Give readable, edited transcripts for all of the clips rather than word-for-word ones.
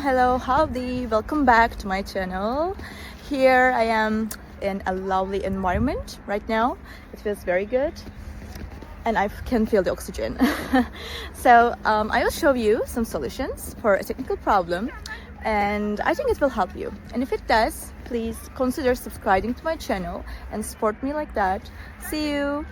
Hello, howdy, welcome back to my channel. Here I am in a lovely environment right now. It feels very good and I can feel the oxygen. So I will show you some solutions for a technical problem and I think it will help you. And if it does, please consider subscribing to my channel and support me like that. See you.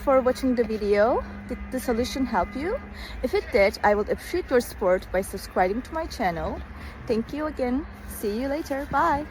For watching the video. Did the solution help you? If it did, I would appreciate your support by subscribing to my channel. Thank you again. See you later. Bye.